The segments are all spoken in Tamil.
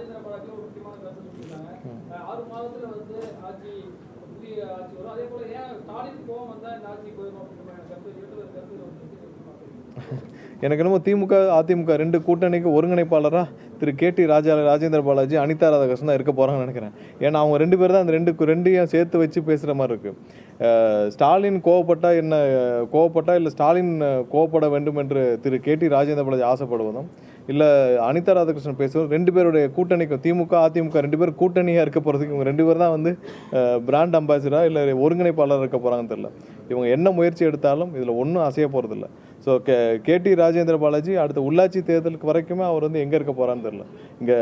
ராஜேந்திர பாலாஜி ஒரு முக்கியமான கருத்து சொல்லியிருக்காங்க. 6 மாதத்துல வந்து ஆட்சி புதிய ஆட்சி வரும். அதே போல ஏன் ஸ்டாலின் கோவம் வந்தா இந்த ஆட்சி போயிடும் அப்படின்ற கருத்து எனக்கு என்னமோ திமுக அதிமுக ரெண்டு கூட்டணிக்கு ஒருங்கிணைப்பாளராக திரு கேடி ராஜேந்திர பாலாஜி அனிதா ராதாகிருஷ்ணன் தான் இருக்க போகிறாங்கன்னு நினைக்கிறேன். ஏன்னா அவங்க ரெண்டு பேர் தான் அந்த ரெண்டையும் சேர்த்து வச்சு பேசுகிற மாதிரி இருக்குது. ஸ்டாலின் கோவப்பட்டா இல்லை ஸ்டாலின் கோவப்பட வேண்டும் என்று திரு கேடி ராஜேந்திர பாலாஜி ஆசைப்படுவதும் இல்லை அனிதா ராதாகிருஷ்ணன் பேசுவதும் ரெண்டு பேருடைய கூட்டணிக்கும் திமுக அதிமுக ரெண்டு பேர் கூட்டணியாக இருக்க போகிறதுக்கு இவங்க ரெண்டு பேர் தான் வந்து பிராண்ட் அம்பாசிடராக இல்லை ஒருங்கிணைப்பாளர் இருக்க போகிறாங்கன்னு தெரியல. இவங்க என்ன முயற்சி எடுத்தாலும் இதில் ஒன்றும் அசைய போகிறதில்ல. ஸோ கேடி ராஜேந்திர பாலாஜி அடுத்த உள்ளாட்சி தேர்தலுக்கு வரைக்குமே அவர் வந்து எங்கே இருக்க போகிறான்னு தெரியல. இங்கே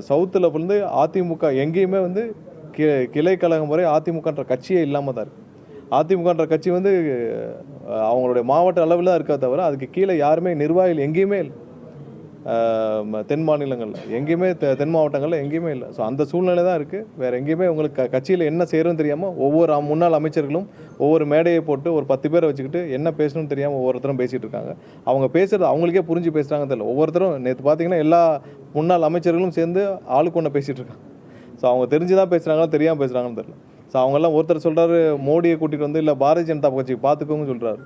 சவுத்தில் வந்து அதிமுக எங்கேயுமே வந்து கிளை கழகம் வரை அதிமுகன்ற கட்சியே இல்லாமல் தான் இருக்குது. அதிமுகன்ற கட்சி வந்து அவங்களுடைய மாவட்ட அளவில் தான் இருக்கா தவிர அதுக்கு கீழே யாருமே நிர்வாகிகள் எங்கேயுமே இல்லை. தென் மாநிலங்களில் எங்கேயுமே தென் மாவட்டங்களில் எங்கேயுமே இல்லை. ஸோ அந்த சூழ்நிலை தான் இருக்குது. வேறு எங்கேயுமே உங்களுக்கு கட்சியில் என்ன செய்கிறோன்னு தெரியாமல் ஒவ்வொரு முன்னாள் அமைச்சர்களும் ஒவ்வொரு மேடையை போட்டு ஒரு 10 பேரை வச்சுக்கிட்டு என்ன பேசணும்னு தெரியாமல் ஒவ்வொருத்தரும் பேசிகிட்டு இருக்காங்க. அவங்க பேசுகிறது அவங்களுக்கே புரிஞ்சு பேசுகிறாங்கன்னு தெரியல. ஒவ்வொருத்தரும் நேற்று பார்த்தீங்கன்னா எல்லா முன்னாள் அமைச்சர்களும் சேர்ந்து ஆளுக்கு ஒன்று பேசிகிட்டு இருக்காங்க. ஸோ அவங்க தெரிஞ்சு தான் பேசுகிறாங்களா தெரியாமல் பேசுகிறாங்கன்னு தெரியல. ஸோ அவங்கெல்லாம் ஒருத்தர் சொல்கிறாரு மோடியை கூட்டிகிட்டு வந்து இல்லை பாரதிய ஜனதா கட்சி பார்த்துக்கோங்கன்னு சொல்கிறாரு.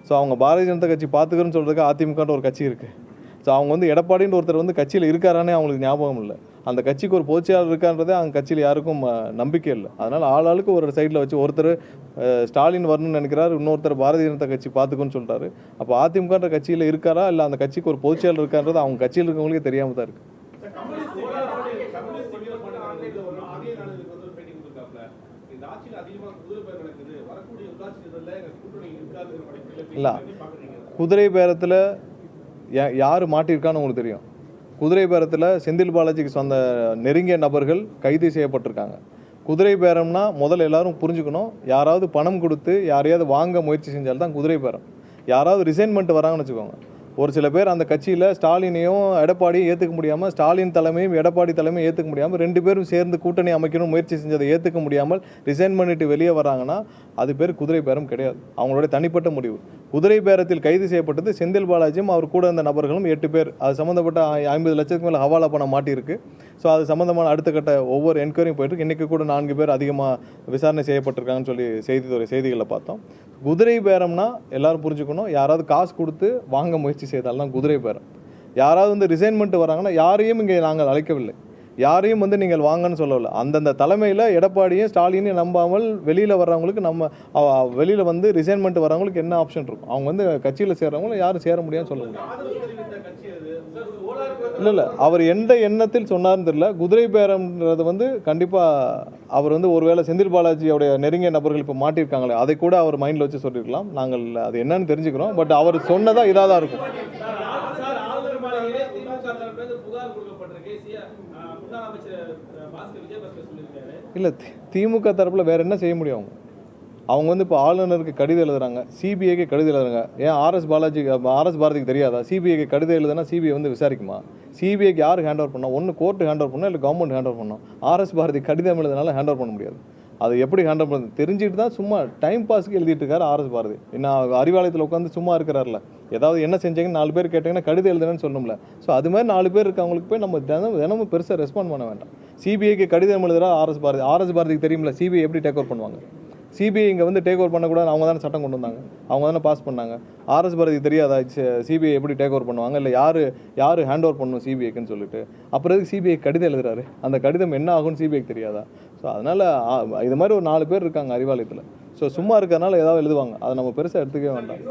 ஸோ அவங்க பாரதிய ஜனதா கட்சி பார்த்துக்கிறேன்னு சொல்கிறதுக்கு அதிமுகன்ற ஒரு கட்சி இருக்குது. ஸோ அவங்க வந்து எடப்பாடின்ற ஒருத்தர் வந்து கட்சியில் இருக்காரானே அவங்களுக்கு ஞாபகம் இல்லை. அந்த கட்சிக்கு ஒரு பொதுச்செயலாளர் இருக்கான்றதே அந்த கட்சியில் யாருக்கும் நம்பிக்கை இல்லை. அதனால் ஆளாளுக்கு ஒரு சைடில் வச்சு ஒருத்தர் ஸ்டாலின் வரணும்னு நினைக்கிறார், இன்னொருத்தர் பாரதிய ஜனதா கட்சி பார்த்துக்குன்னு சொல்கிறாரு. அப்போ அதிமுகன்ற கட்சியில் இருக்காரா இல்லை அந்த கட்சிக்கு ஒரு பொதுச்செயலாளர் இருக்கான்றது அவங்க கட்சியில் இருக்கவங்களுக்கே தெரியாமல் தான் இருக்குது. இல்லை குதிரை பேரத்தில் யார் மாட்டியிருக்கான்னு உங்களுக்கு தெரியும். குதிரை பேரத்தில் செந்தில் பாலாஜிக்கு சொந்த நெருங்கிய நபர்கள் கைது செய்யப்பட்டிருக்காங்க. குதிரை பேரம்னா முதல்ல எல்லாரும் புரிஞ்சுக்கணும், யாராவது பணம் கொடுத்து யாரையாவது வாங்க முயற்சி செஞ்சால்தான் குதிரை பேரம். யாராவது ரிசைன்மெண்ட் வராங்கன்னு வச்சுக்கோங்க. ஒரு சில பேர் அந்த கட்சியில் ஸ்டாலினையும் எடப்பாடியும் ஏற்றுக்க முடியாமல், ஸ்டாலின் தலைமையும் எடப்பாடி தலைமையும் ஏற்றுக்க முடியாமல், ரெண்டு பேரும் சேர்ந்து கூட்டணி அமைக்கணும் முயற்சி செஞ்சதை ஏற்றுக்க முடியாமல் ரிசைன் பண்ணிட்டு வெளியே வராங்கன்னா அது பேர் குதிரை பேரம் கிடையாது. அவங்களுடைய தனிப்பட்ட முடிவு. குதிரை பேரத்தில் கைது செய்யப்பட்டது செந்தில் பாலாஜியும் அவர் கூட இருந்த நபர்களும் 8 பேர். அது சம்மந்தப்பட்ட 50 லட்சத்துக்கு மேலே ஹவாலா பணம் மாட்டியிருக்கு. ஸோ அது சம்மந்தமான அடுத்த கட்ட ஒவ்வொரு என்கொயரியும் போயிட்டு இன்றைக்கி கூட 4 பேர் அதிகமாக விசாரணை செய்யப்பட்டிருக்காங்கன்னு சொல்லி செய்திகளில் பார்த்தோம். குதிரை பேரம்னா எல்லாரும் புரிஞ்சுக்கணும், யாராவது காசு கொடுத்து வாங்க முயற்சி செய்தால்தான் குதிரை பேரம். யாராவது வந்து ரிசைன்மெண்ட் வராங்கன்னா யாரையும் இங்கே நாங்கள் அழைக்கவில்லை, யாரையும் வந்து நீங்கள் வாங்கன்னு சொல்லவில்லை. அந்தந்த தலைமையில் எடப்பாடியும் ஸ்டாலினையும் நம்பாமல் வெளியில் வர்றவங்களுக்கு நம்ம வெளியில் வந்து ரிசைன்மெண்ட் வரவங்களுக்கு என்ன ஆப்ஷன் இருக்கும்? அவங்க வந்து கட்சியில் சேர்றவங்களும் யாரும் சேர முடியாதுன்னு சொல்ல முடியும். இல்லை அவர் எந்த எண்ணத்தில் சொன்னார்னு தெரியல. குதிரை பேரம்ன்றது வந்து கண்டிப்பாக அவர் வந்து ஒருவேளை செந்தில் பாலாஜியோடைய நெருங்கிய நபர்கள் இப்போ மாட்டியிருக்காங்களே அதை கூட அவர் மைண்டில் வச்சு சொல்லியிருக்கலாம். நாங்கள் அது என்னன்னு தெரிஞ்சுக்கிறோம். பட் அவர் சொன்னதாக இதாக தான் இருக்கும். இல்லை திமுக தரப்பில் வேறு என்ன செய்ய முடியும்? அவங்க வந்து இப்போ ஆளுநருக்கு கடிதம் எழுதுறாங்க, சிபிஐக்கு கடிதம் எழுதுறாங்க. ஏன் ஆர்எஸ் பாரதிக்கு தெரியாதா? சிபிஐக்கு கடிதம் எழுதுனா சிபிஐ வந்து விசாரிக்குமா? சிபிஐக்கு யார் ஹேண்ட் ஓவர் பண்ணோம்? ஒன்று கோர்ட்டு ஹேண்ட் ஓவர் பண்ணோம், இல்லை கவர்மெண்ட் ஹேண்ட் ஓவர் பண்ணோம். ஆர்எஸ் பாரதி கடிதம் எழுதுனால ஹேண்ட் ஓவர் பண்ண முடியாது. அது எப்படி ஹேண்டில் பண்ணது தெரிஞ்சுட்டு தான் சும்மா டைம் பாஸுக்கு எழுதிட்டு இருக்காரு ஆர்எஸ் பாரதி. என்ன அறிவாலயத்தில் உட்காந்து சும்மா இருக்கிறார்ல, ஏதாவது என்ன செஞ்சீங்கன்னு 4 பேர் கேட்டிங்கன்னா கடிதம் எழுதுனேன்னு சொல்லணும்ல. ஸோ அது மாதிரி 4 பேர் இருக்கவங்களுக்கு போய் நம்ம தினமும் பெருசாக ரெஸ்பாண்ட் பண்ண வேண்டாம். சிபிஐக்கு கடிதம் எழுதுறா ஆர்எஸ் பாரதிக்கு தெரியுமில்ல சிபிஐ எப்படி டேக் ஓவர் பண்ணுவாங்க. சிபிஐ இங்கே வந்து டேக் ஓவர் பண்ணக்கூடாது, அவங்க தானே சட்டம் கொண்டு வந்தாங்க, அவங்க தானே பாஸ் பண்ணாங்க. ஆர்எஸ் பாரதி தெரியாதா சிபிஐ எப்படி டேக் ஓவர் பண்ணுவாங்க, இல்லை யார் ஹேண்ட் ஓவர் பண்ணணும் சிபிஐக்குன்னு சொல்லிட்டு? அப்புறம் எதுக்கு சிபிஐ கடிதம் எழுதுறாரு? அந்த கடிதம் என்ன ஆகும்னு சிபிஐக்கு தெரியாதா? ஸோ அதனால் இது மாதிரி ஒரு 4 பேர் இருக்காங்க அறிவாலயத்தில். ஸோ சும்மா இருக்கிறதுனால ஏதாவது எழுதுவாங்க, அதை நம்ம பெருசாக எடுத்துக்கவே வேண்டாம்.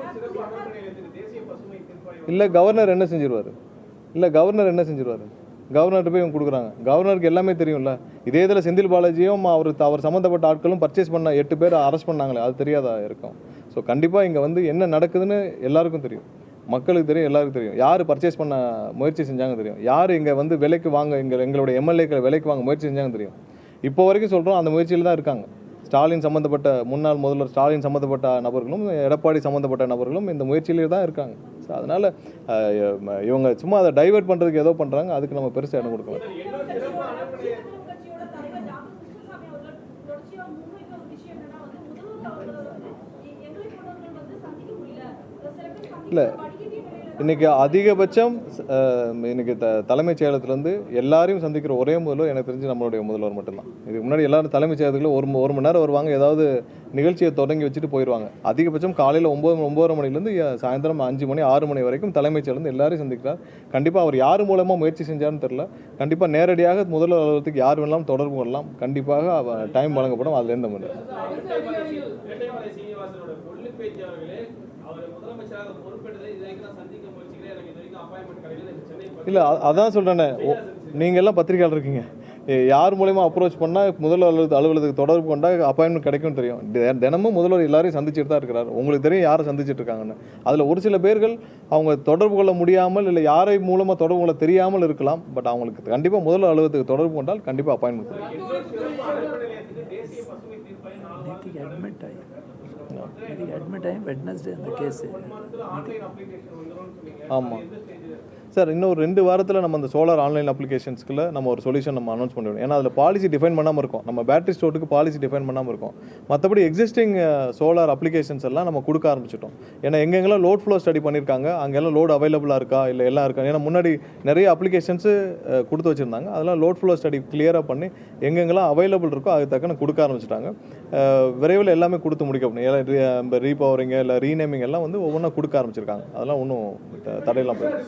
இல்லை கவர்னர் என்ன செஞ்சிருவார்? கவர்னர்கிட்ட போய் இவங்க கொடுக்குறாங்க. கவர்னருக்கு எல்லாமே தெரியும்ல. இதே இதில் செந்தில் பாலாஜியும் அவர் சம்மந்தப்பட்ட ஆட்களும் பர்ச்சேஸ் பண்ண 8 பேர் அரெஸ்ட் பண்ணாங்களே, அது தெரியாதா இருக்கும்? ஸோ கண்டிப்பாக இங்கே வந்து என்ன நடக்குதுன்னு எல்லாருக்கும் தெரியும், மக்களுக்கு தெரியும், எல்லாருக்கும் தெரியும். யார் பர்ச்சேஸ் பண்ண முயற்சி செஞ்சாங்க தெரியும், யார் இங்கே வந்து விலைக்கு வாங்க எங்களுடைய எம்எல்ஏக்கள் விலைக்கு வாங்க முயற்சி செஞ்சாங்க தெரியும். இப்போ வரைக்கும் சொல்கிறோம் அந்த முயற்சியில் தான் இருக்காங்க. ஸ்டாலின் சம்மந்தப்பட்ட முன்னாள் முதல்வர் ஸ்டாலின் சம்மந்தப்பட்ட நபர்களும் எடப்பாடி சம்மந்தப்பட்ட நபர்களும் இந்த முயற்சியிலே தான் இருக்காங்க. ஸோ அதனால் இவங்க சும்மா அதை டைவெர்ட் பண்ணுறதுக்கு ஏதோ பண்ணுறாங்க, அதுக்கு நம்ம பெருசாக இடம் கொடுக்கலாம். இல்லை இன்றைக்கி அதிகபட்சம் இன்றைக்கி தலைமைச் செயலகத்திலேருந்து எல்லாரையும் சந்திக்கிற ஒரே முதல்வர் எனக்கு தெரிஞ்சு நம்மளுடைய முதல்வர் மட்டும்தான். இதுக்கு முன்னாடி எல்லாரும் தலைமைச் செயலகத்தில் ஒரு மணி நேரம் வருவாங்க, ஏதாவது நிகழ்ச்சியை தொடங்கி வச்சுட்டு போயிடுவாங்க. அதிகபட்சம் காலையில் 9 மணிலேருந்து சாயந்தரம் 5 மணி 6 மணி வரைக்கும் தலைமைச் செயலகத்தில் எல்லாரையும் சந்திக்கிறார். கண்டிப்பாக அவர் யார் மூலமாக முயற்சி செஞ்சார்னு தெரில. கண்டிப்பாக நேரடியாக முதல்வர் அலுவலகத்துக்கு யார் வேணாலும் தொடர்பு கொள்ளலாம். கண்டிப்பாக டைம் வழங்கப்படும். அதில் எந்த முடியும். இல்லை, அதான் சொல்கிறேனே, நீங்கள் எல்லாம் பத்திரிகையாளர் இருக்கீங்க. யார் மூலயமா அப்ரோச் பண்ணால் முதல்வர் அலுவலகத்துக்கு தொடர்பு கொண்டால் அப்பாயின்மெண்ட் கிடைக்கும்னு தெரியும். தினமும் முதல்வர் எல்லாரையும் சந்திச்சுட்டு தான் இருக்கிறார். உங்களுக்கு தெரியும் யாரை சந்திச்சுட்டு இருக்காங்கன்னு. அதில் ஒரு சில பேர்கள் அவங்க தொடர்பு கொள்ள முடியாமல் இல்லை யாரை மூலமாக தொடர்பு கொள்ள தெரியாமல் இருக்கலாம். பட் அவங்களுக்கு கண்டிப்பாக முதல்வர் அலுவலகத்துக்கு தொடர்பு கொண்டால் கண்டிப்பாக அப்பாயின்மெண்ட் ஆமாம் சார். இன்னும் 2 வாரத்தில் நம்ம அந்த சோலார் ஆன்லைன் அப்ளிகேஷன்ஸ்க்குள்ள நம்ம ஒரு சொல்யூஷன் நம்ம அனௌன்ஸ் பண்ணிவிடும். ஏன்னா அதில் பாலிசி டிஃபைன் பண்ணாமல் இருக்கும். நம்ம பேட்டரி ஸ்டோருக்கு பாலிசி டிஃபைன் பண்ணாமல் இருக்கும். மற்றபடி எக்ஸிஸ்டிங் சோலார் அப்ளிகேஷன்ஸ் எல்லாம் நம்ம கொடுக்க ஆரம்பிச்சிட்டோம். ஏன்னா எங்கெங்கெல்லாம் லோட் ஃப்ளோ ஸ்டடி பண்ணியிருக்காங்க அங்கெல்லாம் லோடு அவைலபிளாக இருக்கா இல்லை எல்லாம் இருக்கா. ஏன்னா முன்னாடி நிறைய அப்ளிகேஷன்ஸு கொடுத்து வச்சுருந்தாங்க. அதெல்லாம் லோட் ஃப்ளோ ஸ்டடி கிளியராக பண்ணி எங்கெங்கெல்லாம் அவைலபிள் இருக்கோ அதுக்கு தக்கன கொடுக்க ஆரம்பிச்சிட்டாங்க. விரைவில் எல்லாமே கொடுத்து முடிக்கப்படும். ரீபவரிங் இல்லை ரீநேமிங் எல்லாம் வந்து ஒவ்வொன்றா கொடுக்க ஆரம்பிச்சிருக்காங்க. அதெல்லாம் ஒன்றும் தடையெல்லாம் போயிடும்.